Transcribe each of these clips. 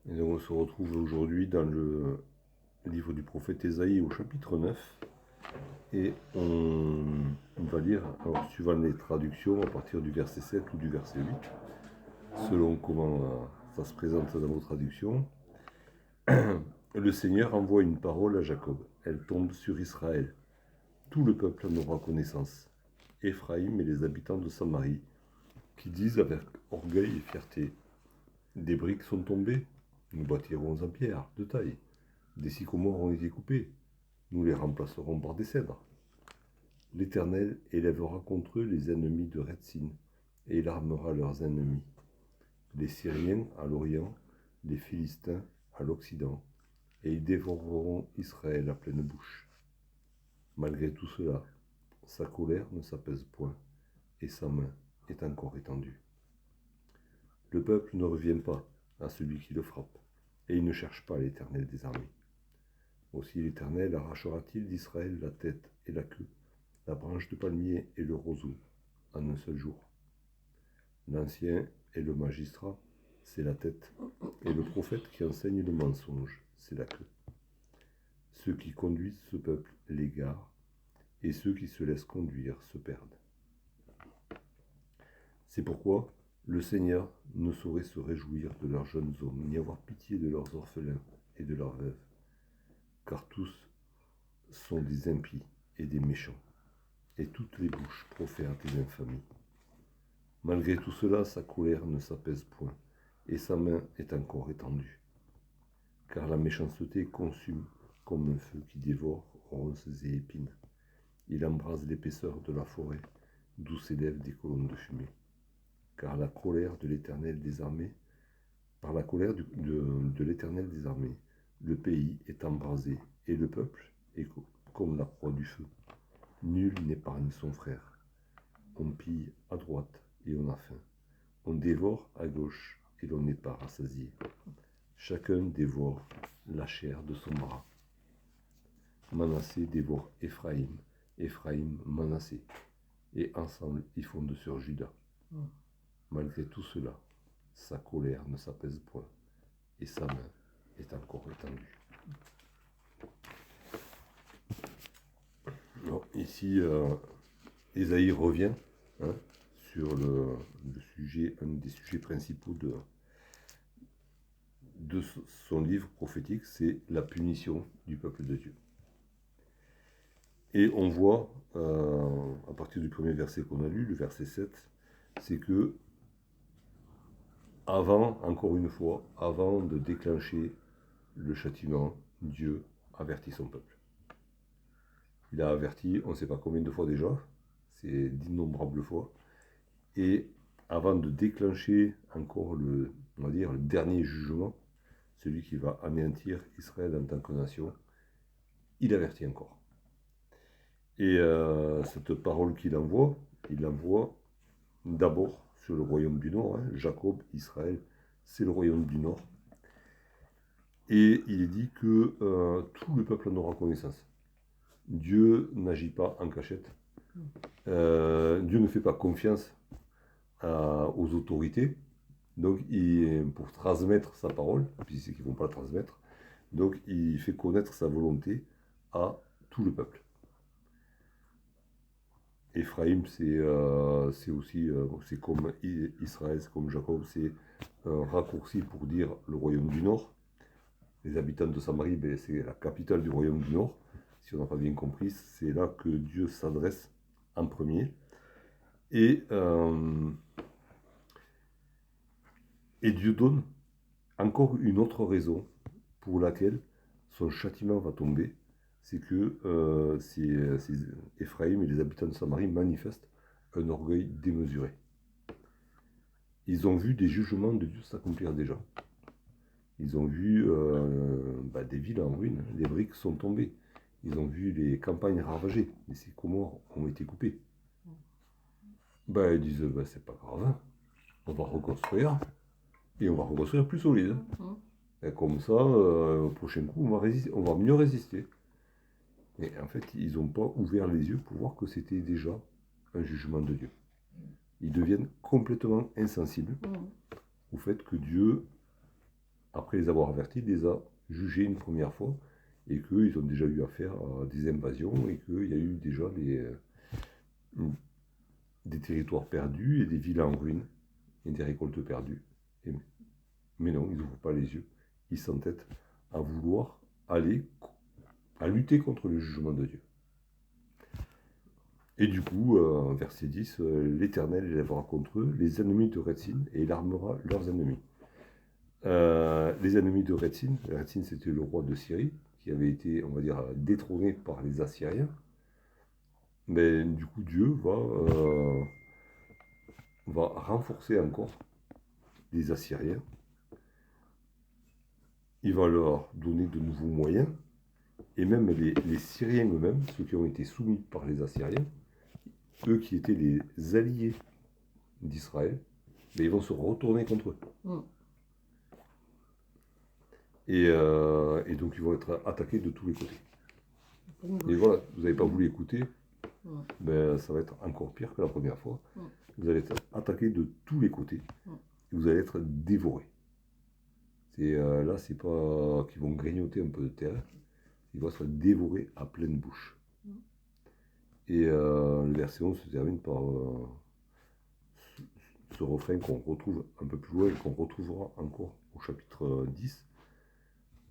Et donc on se retrouve aujourd'hui dans le livre du prophète Ésaïe au chapitre 9. Et on va lire, alors suivant les traductions, à partir du verset 7 ou du verset 8, selon comment ça se présente dans vos traductions. Le Seigneur envoie une parole à Jacob. Elle tombe sur Israël. Tout le peuple en aura connaissance. Éphraïm et les habitants de Samarie, qui disent avec orgueil et fierté: des briques sont tombées, nous bâtirons en pierre de taille. Des sycomores ont été coupés, nous les remplacerons par des cèdres. L'Éternel élèvera contre eux les ennemis de Rétzin, et il armera leurs ennemis. Les Syriens à l'Orient, les Philistins à l'Occident, et ils dévoreront Israël à pleine bouche. Malgré tout cela, sa colère ne s'apaise point, et sa main est encore étendue. Le peuple ne revient pas à celui qui le frappe, et il ne cherche pas l'Éternel des armées. Aussi l'Éternel arrachera-t-il d'Israël la tête et la queue, la branche de palmier et le roseau, en un seul jour. L'ancien et le magistrat, c'est la tête, et le prophète qui enseigne le mensonge, c'est la queue. Ceux qui conduisent ce peuple l'égarent, et ceux qui se laissent conduire se perdent. C'est pourquoi le Seigneur ne saurait se réjouir de leurs jeunes hommes, ni avoir pitié de leurs orphelins et de leurs veuves, car tous sont des impies et des méchants, et toutes les bouches profèrent des infamies. Malgré tout cela, sa colère ne s'apaise point, et sa main est encore étendue. Car la méchanceté consume comme un feu qui dévore ronces et épines. Il embrase l'épaisseur de la forêt, d'où s'élèvent des colonnes de fumée. Car la colère de l'Éternel des armées, par la colère de l'Éternel des armées, le pays est embrasé, et le peuple est comme la proie du feu. Nul n'épargne son frère. On pille à droite et on a faim. On dévore à gauche et l'on n'est pas rassasié. Chacun dévore la chair de son bras. Manassé dévore Éphraïm, Éphraïm Manassé, et ensemble ils fondent sur Juda. Malgré tout cela, sa colère ne s'apaise point, et sa main est encore étendue. Alors, ici, Ésaïe revient sur le sujet, un des sujets principaux de son livre prophétique, c'est la punition du peuple de Dieu. Et on voit, à partir du premier verset qu'on a lu, le verset 7, c'est que encore une fois, avant de déclencher le châtiment, Dieu avertit son peuple. Il a averti, on ne sait pas combien de fois déjà, c'est d'innombrables fois. Et avant de déclencher encore on va dire, le dernier jugement, celui qui va anéantir Israël en tant que nation, il avertit encore. Et cette parole qu'il envoie, il l'envoie d'abord sur le royaume du Nord. Jacob, Israël, c'est le royaume du Nord. Et il est dit que tout le peuple en aura connaissance. Dieu n'agit pas en cachette. Dieu ne fait pas confiance aux autorités. Donc, pour transmettre sa parole, puisqu'ils ne vont pas la transmettre, donc il fait connaître sa volonté à tout le peuple. Éphraïm, c'est aussi, c'est comme Israël, c'est comme Jacob, c'est un raccourci pour dire le royaume du Nord. Les habitants de Samarie, c'est la capitale du royaume du Nord. Si on n'a pas bien compris, c'est là que Dieu s'adresse en premier. Et Dieu donne encore une autre raison pour laquelle son châtiment va tomber, c'est que Éphraïm et les habitants de Samarie manifestent un orgueil démesuré. Ils ont vu des jugements de Dieu s'accomplir déjà. Ils ont vu des villes en ruine, les briques sont tombées. Ils ont vu les campagnes ravagées, les sycomores ont été coupés. Ils disent, c'est pas grave, on va reconstruire, et on va reconstruire plus solide. Et comme ça, au prochain coup, on va mieux résister. Mais en fait, ils n'ont pas ouvert les yeux pour voir que c'était déjà un jugement de Dieu. Ils deviennent complètement insensibles au fait que Dieu après les avoir avertis, les a jugés une première fois, et qu'ils ont déjà eu affaire à des invasions, et qu'il y a eu déjà des territoires perdus, et des villes en ruine, et des récoltes perdues. Mais non, ils n'ouvrent pas les yeux, ils s'entêtent à vouloir aller, à lutter contre le jugement de Dieu. Et du coup, verset 10, l'Éternel élèvera contre eux les ennemis de Rétzin, et il armera leurs ennemis. Les ennemis de Rétzin, Rétzin c'était le roi de Syrie, qui avait été, on va dire, détrôné par les Assyriens. Mais du coup, Dieu va renforcer encore les Assyriens. Il va leur donner de nouveaux moyens, et même les Syriens eux-mêmes, ceux qui ont été soumis par les Assyriens, eux qui étaient les alliés d'Israël, mais ils vont se retourner contre eux. Et donc ils vont être attaqués de tous les côtés. Et voilà, vous n'avez pas voulu écouter, ben, ça va être encore pire que la première fois. Vous allez être attaqués de tous les côtés, et vous allez être dévorés. Là, c'est pas qu'ils vont grignoter un peu de terre, ils vont être dévorés à pleine bouche. Et le verset 11 se termine par ce refrain qu'on retrouve un peu plus loin et qu'on retrouvera encore au chapitre 10.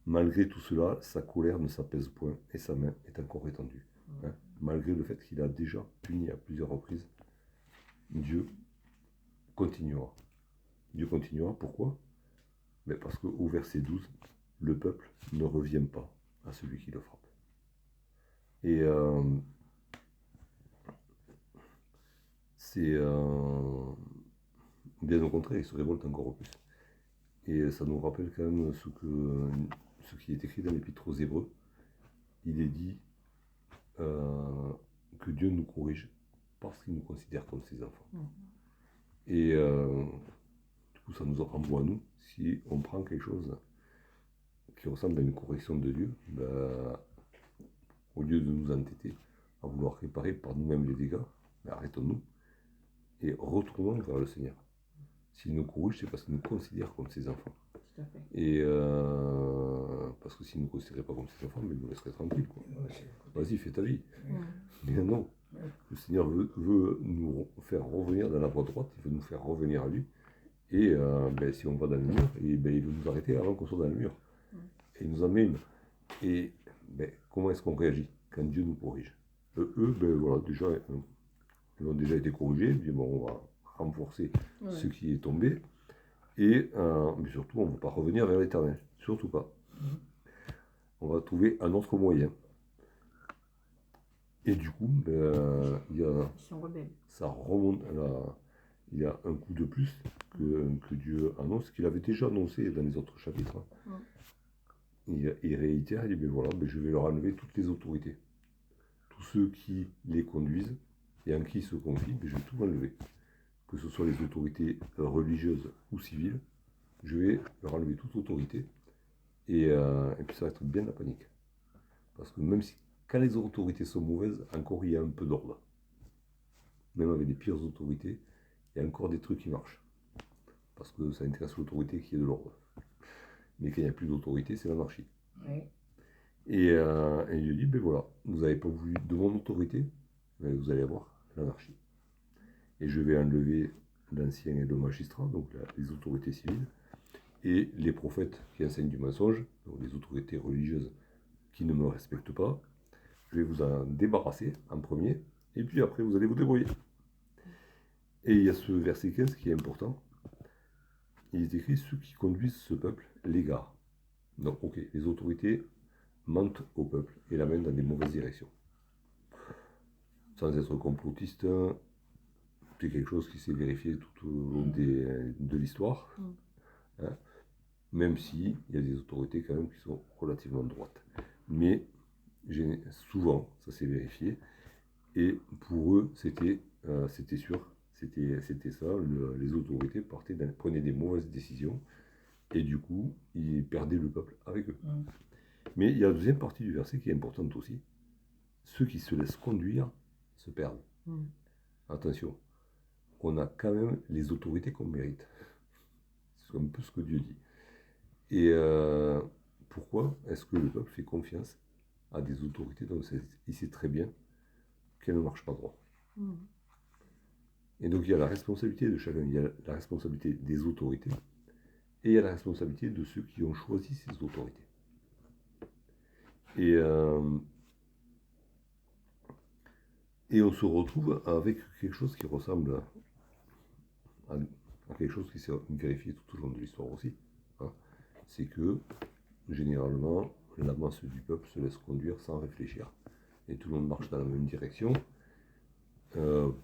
Malgré tout cela, sa colère ne s'apaise point et sa main est encore étendue. Hein? Malgré le fait qu'il a déjà puni à plusieurs reprises, Dieu continuera. Dieu continuera, pourquoi? Mais parce qu'au verset 12, le peuple ne revient pas à celui qui le frappe. Et c'est bien au contraire, il se révolte encore plus. Et ça nous rappelle quand même ce qui est écrit dans l'Épître aux Hébreux. Il est dit que Dieu nous corrige parce qu'il nous considère comme ses enfants. Et du coup, ça nous renvoie à nous. Si on prend quelque chose qui ressemble à une correction de Dieu, ben, au lieu de nous entêter à vouloir réparer par nous-mêmes les dégâts, ben, arrêtons-nous et retournons vers le Seigneur. S'il nous corrige, c'est parce qu'il nous considère comme ses enfants. Tout à fait. Et parce que s'il ne nous considérait pas comme ses enfants, mais il nous laisserait tranquille. Vas-y, fais ta vie. Mais non, le Seigneur veut nous faire revenir dans la voie droite, il veut nous faire revenir à lui. Et ben, si on va dans le mur, et, ben, il veut nous arrêter avant qu'on soit dans le mur. Et il nous emmène. Et ben, comment est-ce qu'on réagit quand Dieu nous corrige? Eux, ben, voilà, déjà, ils ont déjà été corrigés. Ils disent, bon, on va renforcer ce qui est tombé. Et mais surtout, on ne va pas revenir vers l'Éternel. Surtout pas. On va trouver un autre moyen. Et du coup, ben, ça remonte. Il y a un coup de plus que Dieu annonce, qu'il avait déjà annoncé dans les autres chapitres. Il réitère, il dit, ben voilà, ben je vais leur enlever toutes les autorités. Tous ceux qui les conduisent et en qui ils se confient, ben je vais tout enlever. Que ce soit les autorités religieuses ou civiles, je vais leur enlever toute autorité. Et puis ça va être bien la panique. Parce que même si, quand les autorités sont mauvaises, encore il y a un peu d'ordre. Même avec les pires autorités, il y a encore des trucs qui marchent. Parce que ça intéresse l'autorité qui est de l'ordre. Mais quand il n'y a plus d'autorité, c'est l'anarchie. Oui. Et il lui dit, ben voilà, vous n'avez pas voulu de mon autorité, ben vous allez avoir l'anarchie. Et je vais enlever l'ancien et le magistrat, donc les autorités civiles, et les prophètes qui enseignent du mensonge, donc les autorités religieuses qui ne me respectent pas. Je vais vous en débarrasser en premier, et puis après vous allez vous débrouiller. Et il y a ce verset 15 qui est important. Il est écrit, ceux qui conduisent ce peuple l'égarent. Donc ok, les autorités mentent au peuple et l'amènent dans des mauvaises directions. Sans être complotiste, c'est quelque chose qui s'est vérifié tout au long de l'histoire. Hein, même si il y a des autorités quand même qui sont relativement droites. Mais souvent, ça s'est vérifié. Et pour eux, c'était sûr, c'était ça, les autorités prenaient des mauvaises décisions, et du coup, ils perdaient le peuple avec eux. Mais il y a la deuxième partie du verset qui est importante aussi. Ceux qui se laissent conduire se perdent. Attention, on a quand même les autorités qu'on mérite. C'est un peu ce que Dieu dit. Et pourquoi est-ce que le peuple fait confiance à des autorités dont il sait très bien qu'elles ne marchent pas droit? Et donc il y a la responsabilité de chacun, il y a la responsabilité des autorités, et il y a la responsabilité de ceux qui ont choisi ces autorités. Et on se retrouve avec quelque chose qui ressemble à quelque chose qui s'est vérifié tout au long de l'histoire aussi. Hein. C'est que, généralement, la masse du peuple se laisse conduire sans réfléchir. Et tout le monde marche dans la même direction,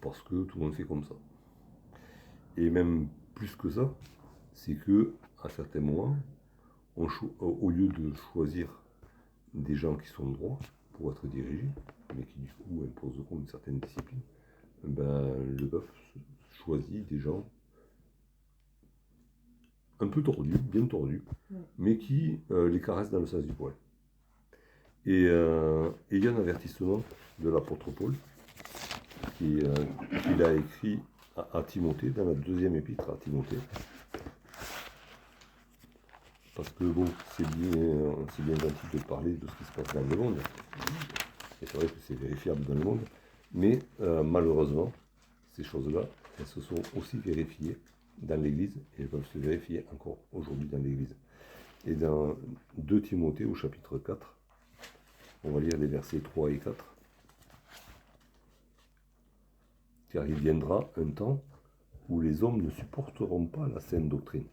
parce que tout le monde fait comme ça. Et même plus que ça, c'est que, à certains moments, au lieu de choisir des gens qui sont droits pour être dirigés, mais qui du coup imposeront une certaine discipline, ben, le peuple choisit des gens un peu tordus, bien tordus, mais qui les caressent dans le sens du poil. Et il y a un avertissement de l'apôtre Paul qu'il a écrit à Timothée, dans la deuxième épître à Timothée. Parce que bon, c'est bien gentil de parler de ce qui se passe dans le monde. Et c'est vrai que c'est vérifiable dans le monde. Mais malheureusement, ces choses-là, elles se sont aussi vérifiées dans l'Église et elles peuvent se vérifier encore aujourd'hui dans l'Église. Et dans 2 Timothée au chapitre 4, on va lire les versets 3 et 4. Car il viendra un temps où les hommes ne supporteront pas la saine doctrine,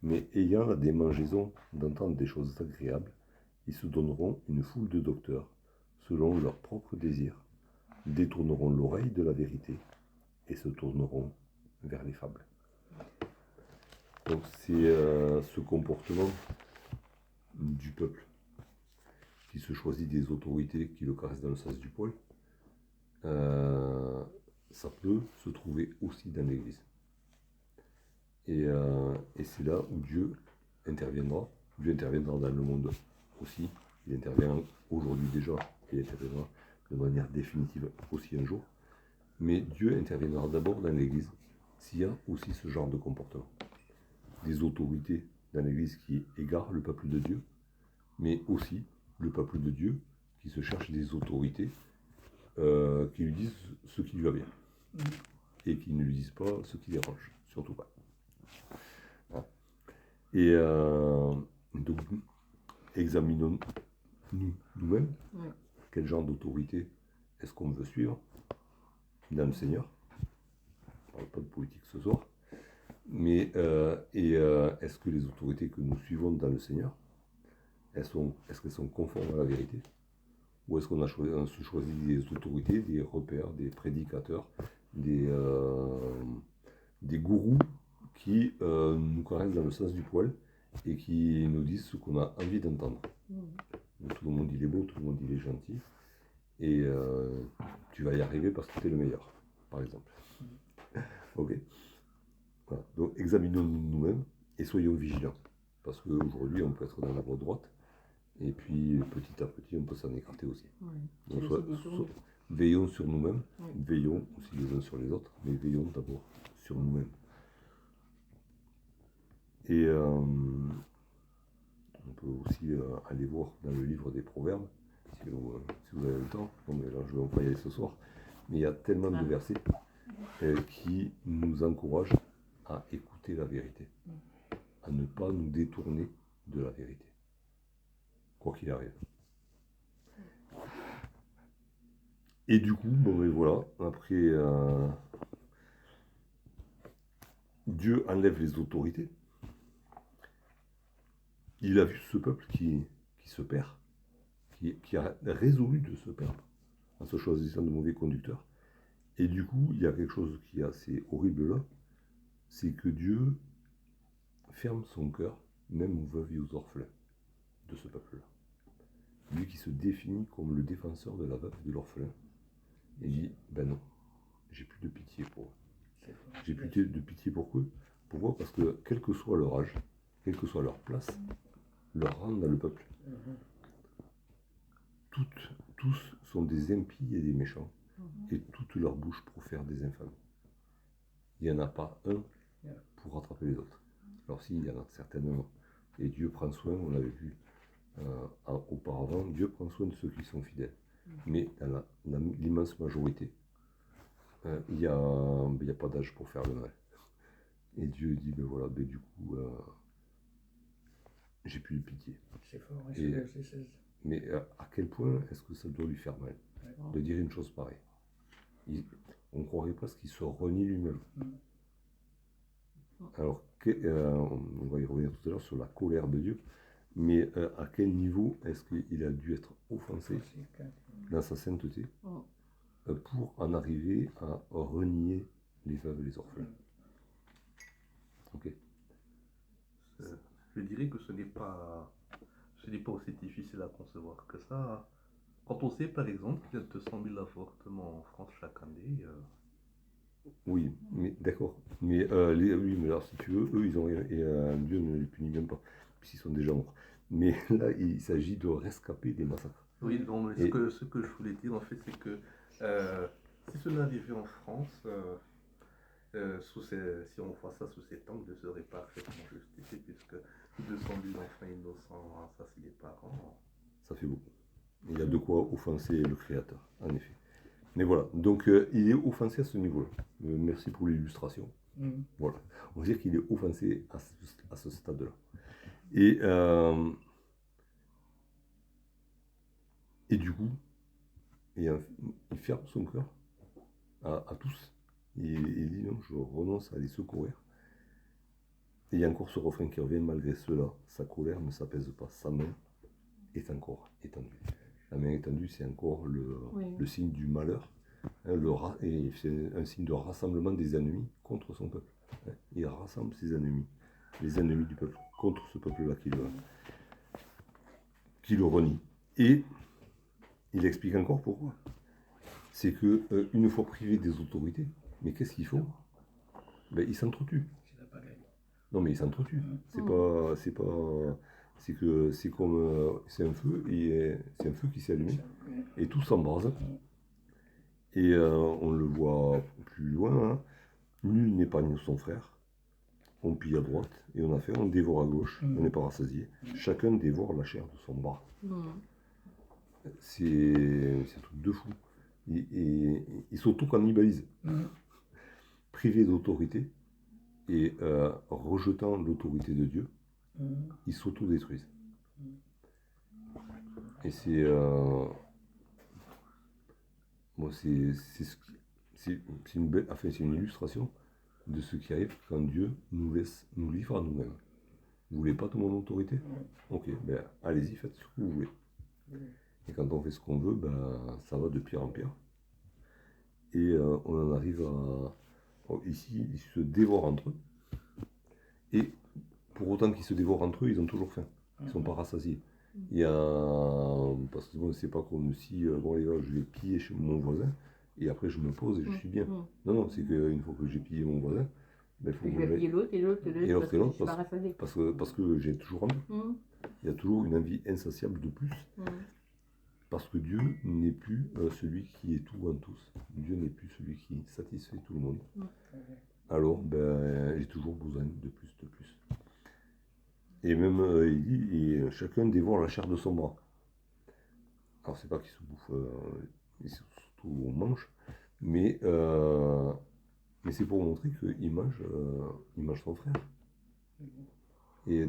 mais ayant la démangeaison d'entendre des choses agréables, ils se donneront une foule de docteurs, selon leurs propres désirs, détourneront l'oreille de la vérité et se tourneront vers les fables. Donc c'est ce comportement du peuple qui se choisit des autorités qui le caressent dans le sens du poil, ça peut se trouver aussi dans l'Église. Et c'est là où Dieu interviendra. Dieu interviendra dans le monde aussi. Il intervient aujourd'hui déjà, et il interviendra de manière définitive aussi un jour. Mais Dieu interviendra d'abord dans l'Église s'il y a aussi ce genre de comportement. Des autorités dans l'Église qui égarent le peuple de Dieu, mais aussi le peuple de Dieu qui se cherche des autorités qui lui disent ce qui lui va bien et qui ne lui disent pas ce qui dérange, surtout pas. Et donc, examinons nous-mêmes quel genre d'autorité est-ce qu'on veut suivre dans le Seigneur. On ne parle pas de politique ce soir, mais est-ce que les autorités que nous suivons dans le Seigneur, est-ce qu'elles sont conformes à la vérité? Ou est-ce qu'on a choisi des autorités, des repères, des prédicateurs, des gourous qui nous caressent dans le sens du poil et qui nous disent ce qu'on a envie d'entendre. Donc, tout le monde il est beau, tout le monde il est gentil, et tu vas y arriver parce que tu es le meilleur, par exemple. Ok. Voilà. Donc examinons-nous nous-mêmes et soyons vigilants, parce qu'aujourd'hui on peut être dans la voie droite, et puis petit à petit on peut s'en écarter aussi. Donc veillons sur nous-mêmes, veillons aussi les uns sur les autres, mais veillons d'abord sur nous-mêmes. Et on peut aussi aller voir dans le livre des Proverbes, si vous avez le temps. Bon, mais là, je ne vais pas y aller ce soir. Mais il y a tellement de versets qui nous encouragent à écouter la vérité, à ne pas nous détourner de la vérité, quoi qu'il arrive. Et du coup, bon, mais voilà, après, Dieu enlève les autorités. Il a vu ce peuple qui se perd, qui a résolu de se perdre en se choisissant de mauvais conducteurs. Et du coup, il y a quelque chose qui est assez horrible là, c'est que Dieu ferme son cœur, même aux veuves et aux orphelins de ce peuple-là. Lui qui se définit comme le défenseur de la veuve et de l'orphelin, et dit, ben non, j'ai plus de pitié pour eux. J'ai plus de pitié pour eux. Pourquoi? Parce que quel que soit leur âge, quelle que soit leur place, leur rang dans le peuple, tous sont des impies et des méchants, et toute leur bouche profère des infames. Il n'y en a pas un pour rattraper les autres. Alors si, il y en a certainement Et Dieu prend soin, on l'avait vu auparavant, Dieu prend soin de ceux qui sont fidèles. Mais dans l'immense majorité, il n'y a pas d'âge pour faire le mal. Et Dieu dit, ben voilà, ben du coup, j'ai plus de pitié. C'est fort, hein, c'est verset 16. Mais à quel point est-ce que ça doit lui faire mal de dire une chose pareille? On croirait presque qu'il se renie lui-même. Alors, on va y revenir tout à l'heure sur la colère de Dieu, mais à quel niveau est-ce qu'il a dû être offensé dans sa sainteté pour en arriver à renier les veuves et les orphelins? Ok. Je dirais que ce n'est pas aussi difficile à concevoir que ça. Quand on sait par exemple qu'il y a 200 000 avortements en France chaque année. Oui, mais d'accord. Mais oui, mais alors si tu veux, eux, ils ont rien, et Dieu ne les punit même pas, puisqu'ils sont déjà morts. Mais là, il s'agit de rescaper des massacres. Oui, donc ce que je voulais dire en fait, c'est que si cela arrivait en France, si on voit ça sous cet angle, ne serait pas parfaitement justifié, puisque 200 000 enfants innocents assassinés par an. Ça fait beaucoup. Il y a de quoi offenser le Créateur, en effet. Mais voilà, donc il est offensé à ce niveau-là. Merci pour l'illustration. Voilà, on va dire qu'il est offensé à ce stade-là. Et du coup, il ferme son cœur à tous. Il dit non, je renonce à les secourir. Et il y a encore ce refrain qui revient, malgré cela, sa colère ne s'apaise pas, sa main est encore étendue. La main étendue, c'est encore le signe du malheur, et c'est un signe de rassemblement des ennemis contre son peuple. Il rassemble ses ennemis, les ennemis du peuple, contre ce peuple-là qui le renie. Et il explique encore pourquoi. C'est que une fois privé des autorités, mais qu'est-ce qu'il faut? Ben, il s'entretue. Non, mais il s'entretue. C'est un feu, et c'est un feu qui s'est allumé et tout s'embrase. Et on le voit plus loin, hein. Nul n'épargne son frère. On pille à droite et on dévore à gauche. On n'est pas rassasié. Chacun dévore la chair de son bras. C'est un truc de fou. Ils s'auto-cannibalisent. Privés d'autorité et rejetant l'autorité de Dieu, ils s'auto-détruisent. Et c'est une illustration de ce qui arrive quand Dieu nous livre à nous-mêmes. Vous voulez pas de mon autorité? Ok, ben allez-y, faites ce que vous voulez. Et quand on fait ce qu'on veut, ben ça va de pire en pire. Et on en arrive ici, ils se dévorent entre eux. Et pour autant qu'ils se dévorent entre eux, ils ont toujours faim. Ils ne sont pas rassasiés. Parce que bon, c'est pas comme si bon les gars, je vais piller chez mon voisin et après je me pose et je suis bien. Non, c'est qu'une fois que j'ai pillé mon voisin, ben, il faut je vais piller l'autre et l'autre parce que j'ai toujours envie. Il y a toujours une envie insatiable de plus. Parce que Dieu n'est plus celui qui est tout en tous. Dieu n'est plus celui qui satisfait tout le monde. Alors, ben, j'ai toujours besoin de plus, de plus. Et même, il dit, chacun dévore la chair de son bras. Alors, c'est pas qu'il se bouffe, il se surtout on mange, mais c'est pour montrer qu'il mange son frère. Et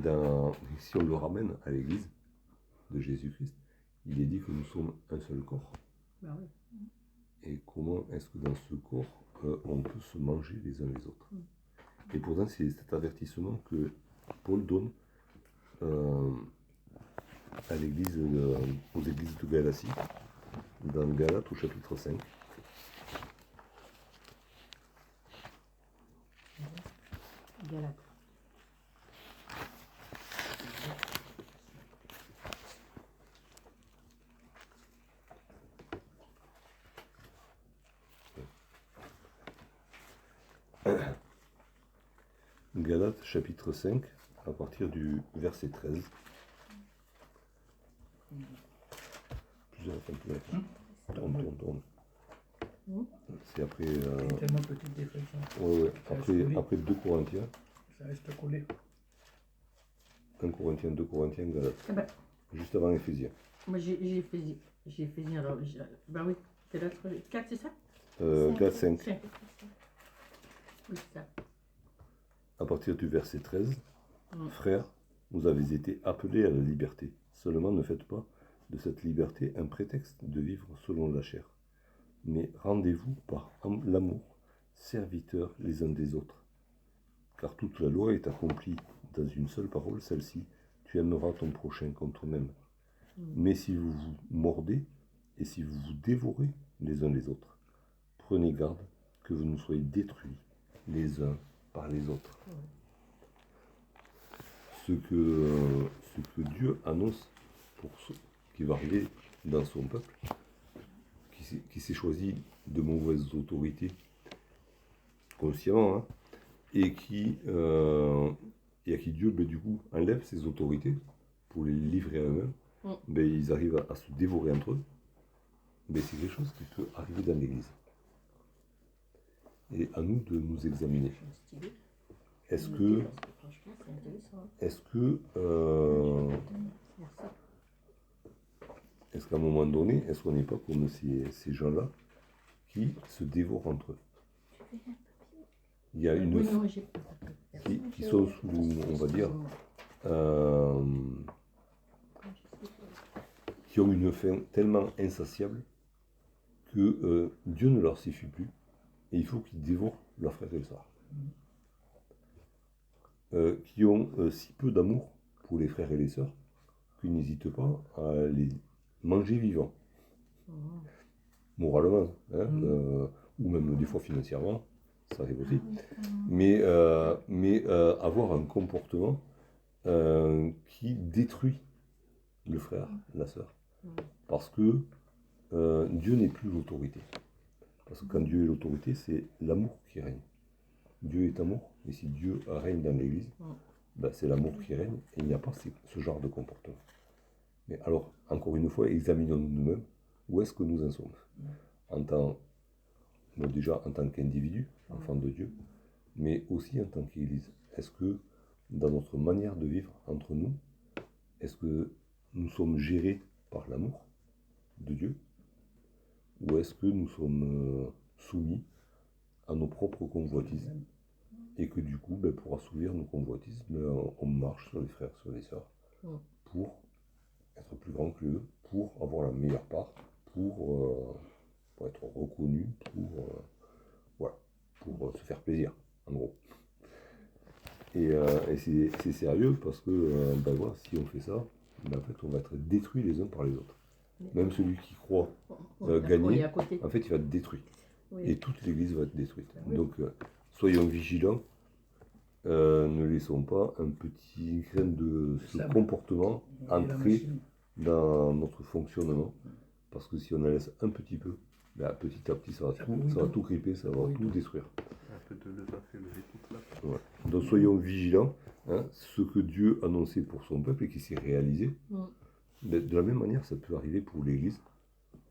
si on le ramène à l'église de Jésus-Christ, il est dit que nous sommes un seul corps. Et comment est-ce que dans ce corps, on peut se manger les uns les autres? Et pourtant, c'est cet avertissement que Paul donne aux églises de Galatie, dans Galates au chapitre 5. Galates. Galates chapitre 5, à partir du verset 13. Plusieurs tourne. C'est après. Tellement petite dépression. Ouais. Après 2 Corinthiens. Ça reste collé. 1 Corinthiens, 2 Corinthiens, Galates. Ah ben, Juste avant Éphésiens. moi j'ai fait, alors, ben oui, Galates 4, c'est ça? Galates 5. 5. Oui, c'est ça. À partir du verset 13. Mm. Frères, vous avez été appelés à la liberté. Seulement ne faites pas de cette liberté un prétexte de vivre selon la chair. Mais rendez-vous par l'amour, serviteurs les uns des autres. Car toute la loi est accomplie dans une seule parole, celle-ci, tu aimeras ton prochain comme toi-même. Mais si vous vous mordez et si vous vous dévorez les uns les autres, prenez garde que vous ne soyez détruits les uns par les autres. Ce que Dieu annonce pour ce qui va arriver dans son peuple, qui s'est choisi de mauvaises autorités consciemment, hein, et à qui Dieu, du coup, enlève ses autorités pour les livrer à eux-mêmes, ils arrivent à se dévorer entre eux. C'est quelque chose qui peut arriver dans l'Église. Et à nous de nous examiner. Est-ce qu'à un moment donné, est-ce qu'on n'est pas comme ces gens-là qui se dévorent entre eux? Il y a une qui sont sous, on va dire, qui ont une faim tellement insatiable que Dieu ne leur suffit plus et il faut qu'ils dévorent leurs frères et sœurs. Qui ont si peu d'amour pour les frères et les sœurs qu'ils n'hésitent pas à les manger vivants. Moralement, hein, ou même des fois financièrement, ça arrive aussi. Mais avoir un comportement qui détruit le frère, la sœur. Parce que Dieu n'est plus l'autorité. Parce que quand Dieu est l'autorité, c'est l'amour qui règne. Dieu est amour, et si Dieu règne dans l'Église, c'est l'amour qui règne, et il n'y a pas ce genre de comportement. Mais alors, encore une fois, examinons-nous nous-mêmes, où est-ce que nous en sommes déjà en tant qu'individu, enfant de Dieu, mais aussi en tant qu'Église. Est-ce que dans notre manière de vivre entre nous, est-ce que nous sommes gérés par l'amour de Dieu, ou est-ce que nous sommes soumis à nos propres convoitises, et que du coup, pour assouvir nos convoitises, on marche sur les frères, sur les sœurs, pour être plus grand que eux, pour avoir la meilleure part, pour être reconnu, pour se faire plaisir, en gros. Et c'est sérieux parce que si on fait ça, en fait, on va être détruits les uns par les autres. Même celui qui croit gagner, en fait, il va être détruit. Oui. Et toute l'Église va être détruite. Oui. Donc, soyons vigilants. Ne laissons pas un petit grain de ce comportement entrer dans notre fonctionnement. Parce que si on en laisse un petit peu, petit à petit, ça va tout gripper, ça va tout détruire. Un peu de levain fait lever toute la place. Ouais. Donc, soyons vigilants. Hein, ce que Dieu annonçait pour son peuple et qui s'est réalisé, de la même manière, ça peut arriver pour l'Église.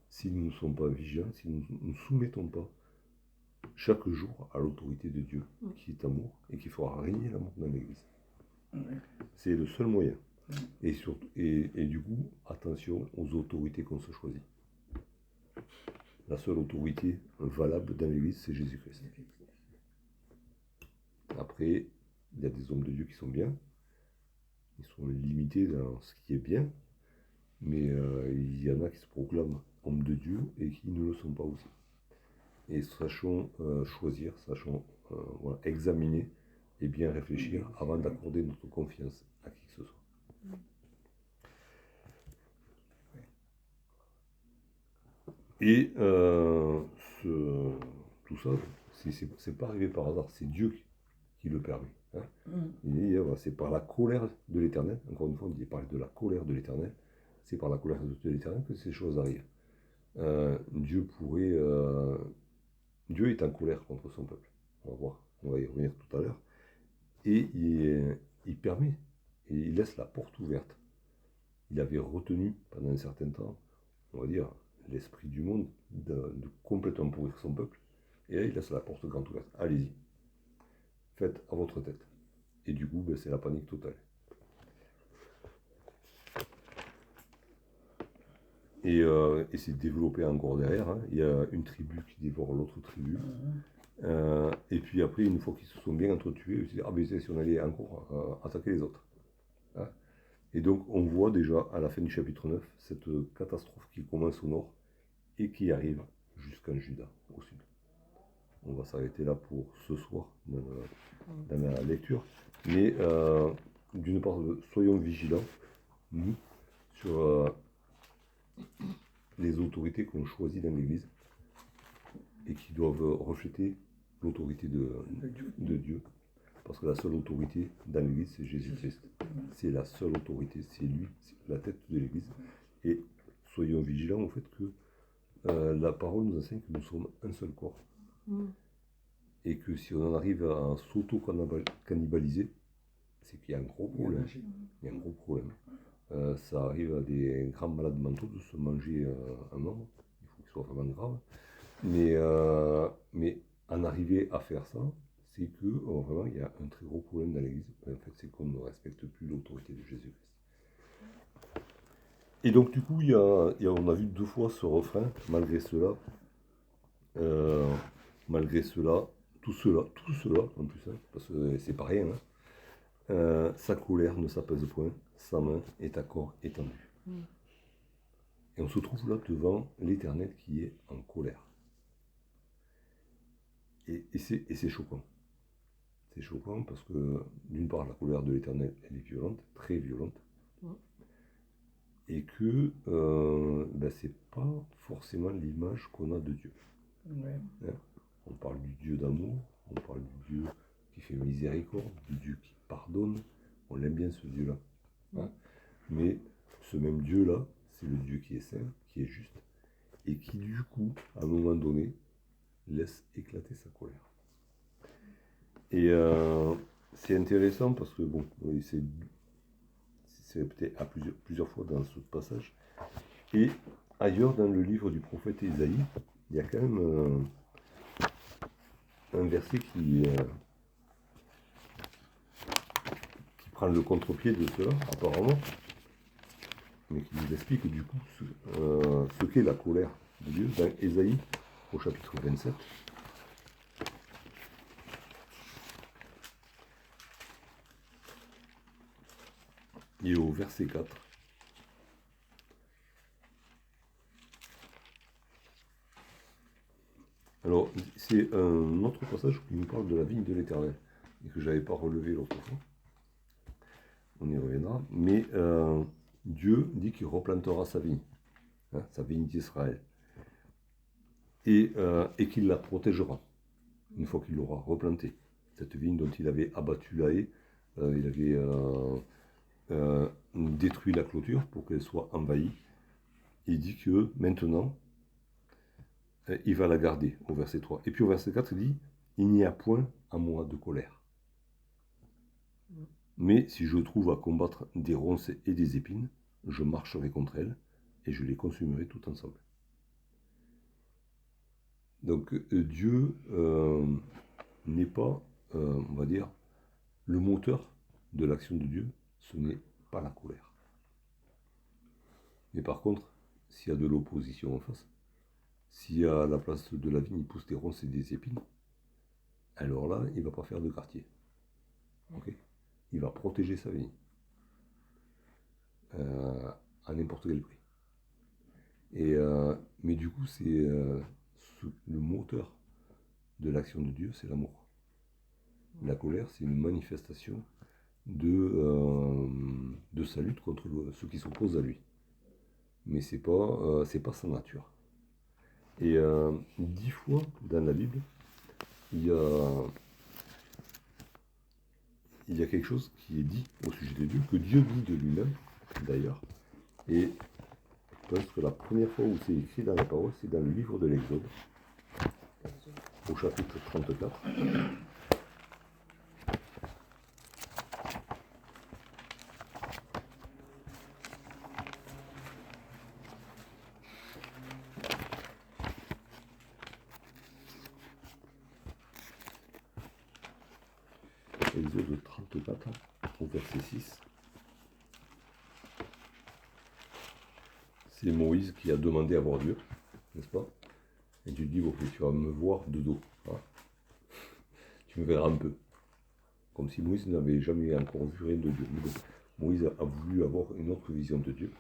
Si nous ne sommes pas vigilants, si nous ne nous soumettons pas chaque jour à l'autorité de Dieu, qui est amour, et qui fera régner l'amour dans l'Église. C'est le seul moyen. Et du coup, attention aux autorités qu'on se choisit. La seule autorité valable dans l'Église, c'est Jésus-Christ. Après, il y a des hommes de Dieu qui sont bien. Ils sont limités dans ce qui est bien. Mais il y en a qui se proclament hommes de Dieu et qui ne le sont pas aussi. Et sachons choisir, sachons examiner et bien réfléchir avant d'accorder notre confiance à qui que ce soit. Et tout ça, c'est pas arrivé par hasard, c'est Dieu qui le permet. Hein. Il dit, c'est par la colère de l'Éternel, encore une fois, on parle de la colère de l'Éternel, c'est par la colère de l'Éternel que ces choses arrivent. Dieu est en colère contre son peuple. On va voir, on va y revenir tout à l'heure. Et il permet, et il laisse la porte ouverte. Il avait retenu pendant un certain temps, on va dire, l'esprit du monde de complètement pourrir son peuple. Et là, il laisse la porte grande ouverte. Allez-y, faites à votre tête. Et du coup, c'est la panique totale. et c'est développé encore derrière, hein. Il y a une tribu qui dévore l'autre tribu. Et puis après, une fois qu'ils se sont bien entretués, ils se disent, ah ben si on allait encore attaquer les autres. Hein. Et donc on voit déjà à la fin du chapitre 9 cette catastrophe qui commence au nord et qui arrive jusqu'en Juda, au sud. On va s'arrêter là pour ce soir dans la lecture. Mais d'une part, soyons vigilants, nous, sur les autorités qu'on choisit dans l'Église et qui doivent refléter l'autorité de Dieu. Parce que la seule autorité dans l'Église, c'est Jésus-Christ. C'est la seule autorité, c'est lui, c'est la tête de l'Église. Et soyons vigilants au fait que la parole nous enseigne que nous sommes un seul corps. Et que si on en arrive à s'auto-cannibaliser, c'est qu'il y a un gros problème. Il y a un gros problème. Ça arrive à des grands malades mentaux de se manger un membre. Il faut qu'il soit vraiment grave. Mais en arriver à faire ça, c'est que vraiment il y a un très gros problème dans l'Église. En fait, c'est qu'on ne respecte plus l'autorité de Jésus-Christ. Et donc du coup, on a vu 2 fois ce refrain, malgré cela, tout cela en plus, hein, parce que c'est pas rien, hein, sa colère ne s'apaise point, sa main est à corps étendu. Et on se trouve là devant l'Éternel qui est en colère. Et c'est choquant. C'est choquant parce que, d'une part, la colère de l'Éternel, elle est violente, très violente. Et que c'est pas forcément l'image qu'on a de Dieu. Hein? On parle du Dieu d'amour, on parle du Dieu qui fait miséricorde, du Dieu qui pardonne. On l'aime bien ce Dieu-là. Hein? Mais ce même Dieu-là, c'est le Dieu qui est saint, qui est juste, et qui du coup, à un moment donné, laisse éclater sa colère. Et c'est intéressant parce que, bon, c'est répété à plusieurs fois dans ce passage. Et ailleurs dans le livre du prophète Ésaïe, il y a quand même un verset qui prend le contre-pied de cela, apparemment, mais qui nous explique du coup ce qu'est la colère de Dieu dans Ésaïe au chapitre 27. Et au verset 4. Alors, c'est un autre passage qui nous parle de la vigne de l'Éternel, et que je n'avais pas relevé l'autre fois. On y reviendra. Mais Dieu dit qu'il replantera sa vigne, hein, sa vigne d'Israël, et qu'il la protégera, une fois qu'il l'aura replantée. Cette vigne dont il avait abattu la haie, il avait détruit la clôture pour qu'elle soit envahie. Il dit que maintenant, il va la garder, au verset 3. Et puis au verset 4, il dit, il n'y a point à moi de colère. Mais si je trouve à combattre des ronces et des épines, je marcherai contre elles et je les consumerai tout ensemble. Donc Dieu n'est pas, on va dire, le moteur de l'action de Dieu, ce n'est pas la colère. Mais par contre, s'il y a de l'opposition en face, s'il y a à la place de la vigne, il pousse des ronces et des épines, alors là, il ne va pas faire de quartier. Okay, il va protéger sa vigne à n'importe quel prix. Mais du coup, c'est le moteur de l'action de Dieu, c'est l'amour. La colère, c'est une manifestation de sa lutte contre ceux qui s'opposent à lui. Mais c'est pas sa nature. Et 10 fois dans la Bible, il y a quelque chose qui est dit au sujet de Dieu, que Dieu dit de lui-même, d'ailleurs. Et je pense que la première fois où c'est écrit dans la parole, c'est dans le livre de l'Exode, au chapitre 34. Exode 34, au verset 6. c'est Moïse qui a demandé à voir Dieu, n'est-ce pas? Et Dieu dit, ok, tu vas me voir de dos. Hein. Tu me verras un peu. Comme si Moïse n'avait jamais encore vu rien de Dieu. Mais bon, Moïse a voulu avoir une autre vision de Dieu.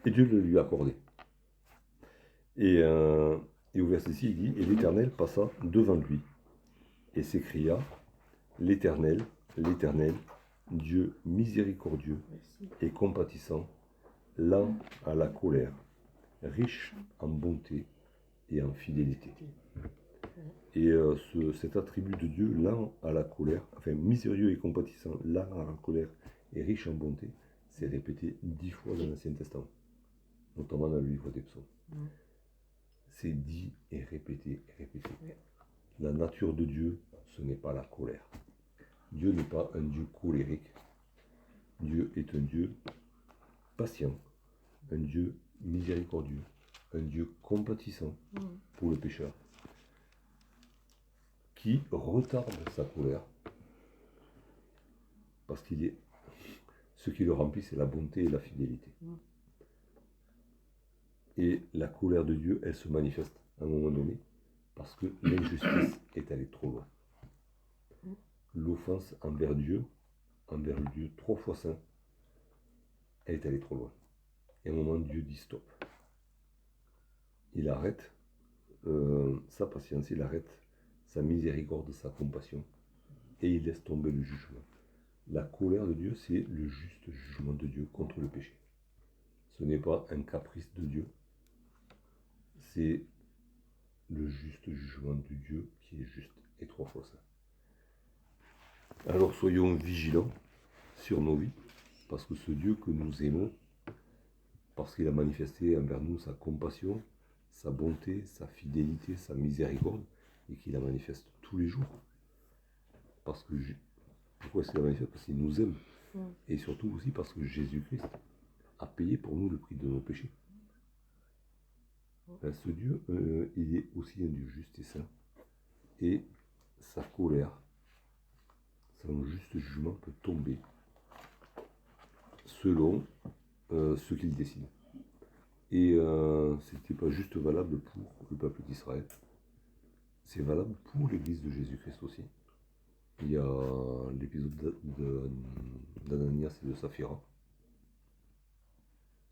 Et Dieu le lui a accordé. Et au verset 6, il dit, et l'Éternel passa devant lui et s'écria, l'Éternel, l'Éternel, Dieu miséricordieux et compatissant, lent à la colère, riche en bonté et en fidélité. Et cet attribut de Dieu, lent à la colère, enfin misérieux et compatissant, lent à la colère et riche en bonté, c'est répété 10 fois dans l'Ancien Testament, notamment dans le livre des Psaumes. C'est dit et répété et répété. La nature de Dieu, ce n'est pas la colère. Dieu n'est pas un Dieu colérique. Dieu est un Dieu patient, un Dieu miséricordieux, un Dieu compatissant pour le pécheur, qui retarde sa colère, parce qu'il est ce qui le remplit, c'est la bonté et la fidélité. Et la colère de Dieu, elle se manifeste à un moment donné, parce que l'injustice est allée trop loin. L'offense envers Dieu 3 fois saint, elle est allée trop loin. Et à un moment, Dieu dit stop. Il arrête sa patience, il arrête sa miséricorde, sa compassion, et il laisse tomber le jugement. La colère de Dieu, c'est le juste jugement de Dieu contre le péché. Ce n'est pas un caprice de Dieu, c'est le juste jugement de Dieu qui est juste et 3 fois saint. Alors soyons vigilants sur nos vies, parce que ce Dieu que nous aimons, parce qu'il a manifesté envers nous sa compassion, sa bonté, sa fidélité, sa miséricorde, et qu'il la manifeste tous les jours. Parce que pourquoi est-ce qu'il la manifeste? Parce qu'il nous aime. Et surtout aussi parce que Jésus-Christ a payé pour nous le prix de nos péchés. Ben, ce Dieu, il est aussi un Dieu juste et saint. Et sa colère, son juste jugement peut tomber selon ce qu'il décide. Et ce n'était pas juste valable pour le peuple d'Israël, c'est valable pour l'Église de Jésus-Christ aussi. Il y a l'épisode d'Ananias et de Saphira.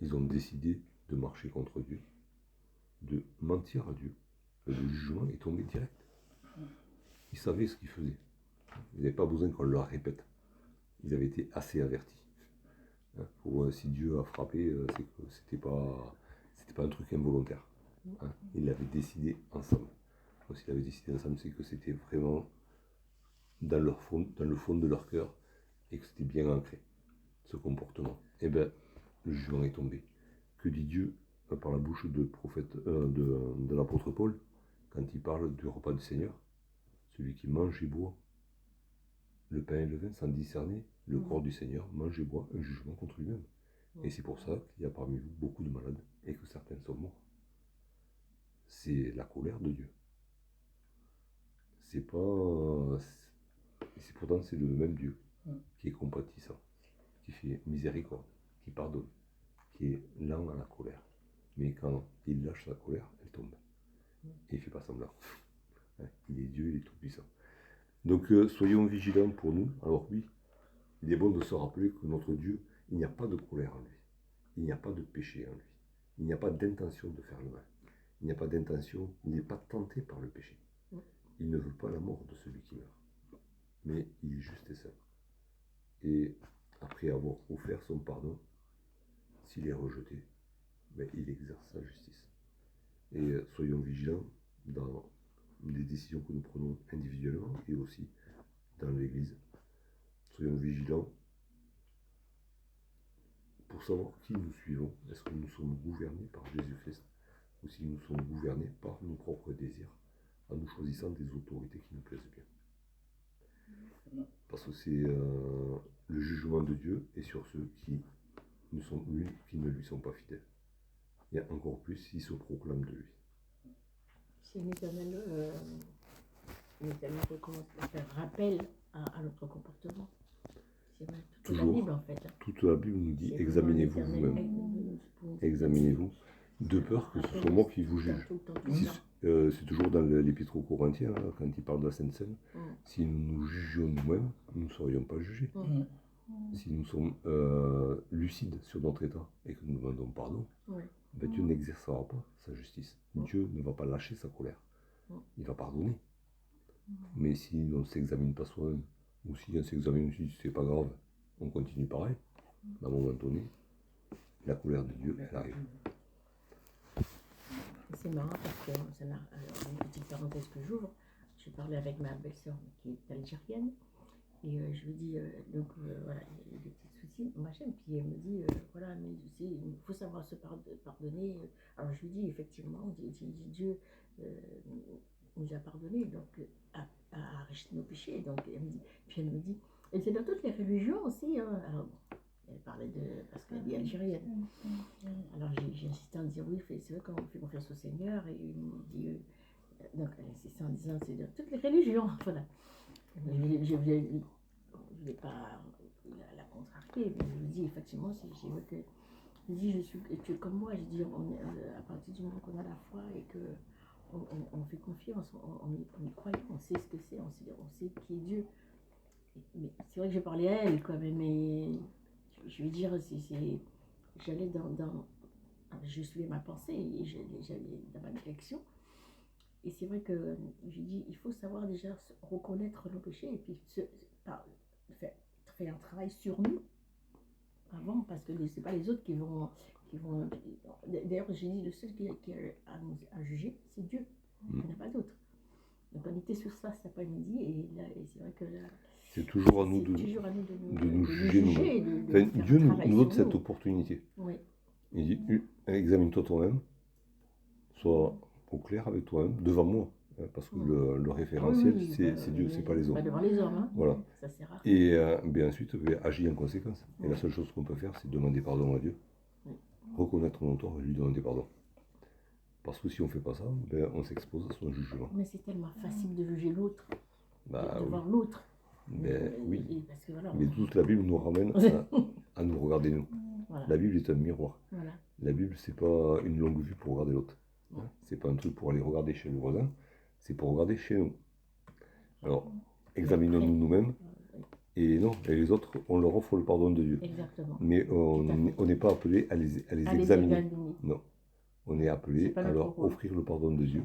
Ils ont décidé de marcher contre Dieu, de mentir à Dieu. Le jugement est tombé direct. Ils savaient ce qu'ils faisaient. Ils n'avaient pas besoin qu'on leur répète. Ils avaient été assez avertis. Si Dieu a frappé, c'est que c'était pas un truc involontaire. Ils l'avaient décidé ensemble. S'ils l'avaient décidé ensemble, c'est que c'était vraiment dans le fond de leur cœur et que c'était bien ancré, ce comportement. Et bien, le jugement est tombé. Que dit Dieu par la bouche de l'apôtre Paul quand il parle du repas du Seigneur? Celui qui mange et boit le pain et le vin sans discerner le corps du Seigneur, mange et boit un jugement contre lui-même. Et c'est pour ça qu'il y a parmi vous beaucoup de malades et que certains sont morts. C'est la colère de Dieu. Pourtant c'est le même Dieu qui est compatissant, qui fait miséricorde, qui pardonne, qui est lent à la colère. Mais quand il lâche sa colère, elle tombe. Et il ne fait pas semblant. Il est Dieu, il est tout puissant. Donc soyons vigilants pour nous. Alors oui, il est bon de se rappeler que notre Dieu, il n'y a pas de colère en lui. Il n'y a pas de péché en lui. Il n'y a pas d'intention de faire le mal. Il n'y a pas d'intention, il n'est pas tenté par le péché. Il ne veut pas la mort de celui qui meurt. Mais il est juste et saint. Et après avoir offert son pardon, s'il est rejeté, ben, il exerce sa justice. Et soyons vigilants dans les décisions que nous prenons individuellement et aussi dans l'Église. Soyons vigilants pour savoir qui nous suivons. Est-ce que nous sommes gouvernés par Jésus-Christ ou si nous sommes gouvernés par nos propres désirs, en nous choisissant des autorités qui nous plaisent bien. Parce que c'est le jugement de Dieu et sur ceux qui ne lui sont pas fidèles. Et encore plus s'ils se proclament de lui. C'est l'Éternel recommence à faire rappel à notre comportement. C'est toute la Bible en fait. Toute la Bible nous dit examinez-vous vous-même. Examinez-vous. De peur que ce Après, soit moi qui vous juge. tout le temps, tout Si le temps. c'est toujours dans l'Épître aux Corinthiens, là, quand il parle de la Sainte Seine. Mm. Si nous nous jugions nous-mêmes, nous ne serions pas jugés. Mm. Si nous sommes lucides sur notre état et que nous demandons pardon, Ouais. ben Dieu n'exercera pas sa justice. Dieu ne va pas lâcher sa colère. Il va pardonner. Mais si on ne s'examine pas soi-même, ou si on s'examine aussi, c'est pas grave, on continue pareil, à un moment donné, la colère de Dieu, elle arrive. Et c'est marrant parce que ça m'a. Alors, une petite parenthèse que j'ouvre. Je parlais avec ma belle-sœur qui est algérienne. Et je lui dis, donc voilà, il y a des petits soucis, machin. Puis elle me dit, voilà, mais tu sais, il faut savoir se pardonner. Alors je lui dis, effectivement, Dieu nous a pardonné, donc a arraché nos péchés. Donc elle me dit, et c'est dans toutes les religions aussi. Hein. Alors, bon, elle parlait de, parce qu'elle est algérienne. Alors j'ai insisté en disant, oui, c'est vrai qu'on fait confiance au Seigneur. Et il me dit, donc elle insistait en disant, c'est dans toutes les religions. Voilà. Je ne vais pas la contrarier, mais je lui dis effectivement, c'est vrai que je dis, tu es comme moi, je dis, à partir du moment qu'on a la foi et que on fait confiance, on est croyant, on sait ce que c'est, on sait qui est Dieu. Mais c'est vrai que j'ai parlé à elle, quoi, mais je vais dire, j'allais je suivais ma pensée et j'allais dans ma direction. Et c'est vrai que je dis, il faut savoir déjà reconnaître nos péchés et puis faire un travail sur nous avant, parce que c'est pas les autres qui vont d'ailleurs, j'ai dit, le seul qui a à juger, c'est Dieu. Il n'y en a pas d'autre. Donc on était sur ça cet après-midi et là, et c'est vrai que là, C'est toujours à nous de nous juger nous-mêmes. Enfin, Dieu nous donne cette opportunité. Oui. Il dit, examine-toi toi-même, sois au clair avec toi-même, devant moi. Parce que le référentiel, c'est Dieu, c'est pas les hommes. Pas devant les hommes, hein. Voilà. Ça c'est rare. Et bien ensuite, agis en conséquence. Et la seule chose qu'on peut faire, c'est demander pardon à Dieu, reconnaître nos torts et lui demander pardon. Parce que si on ne fait pas ça, ben, on s'expose à son jugement. Mais c'est tellement facile de juger l'autre, Bah, de voir oui. l'autre. Ben, oui. Parce que, voilà, Mais toute la Bible nous ramène à nous regarder nous. voilà. La Bible est un miroir. Voilà. La Bible, c'est pas une longue vue pour regarder l'autre. C'est pas un truc pour aller regarder chez le voisin, c'est pour regarder chez nous. Alors, examinons-nous nous-mêmes. Et non, et les autres, on leur offre le pardon de Dieu. Exactement. Mais on n'est pas appelé à les examiner. Non. On est appelé à leur offrir le pardon de Dieu.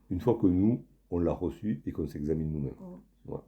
Une fois que nous, on l'a reçu et qu'on s'examine nous-mêmes. Voilà.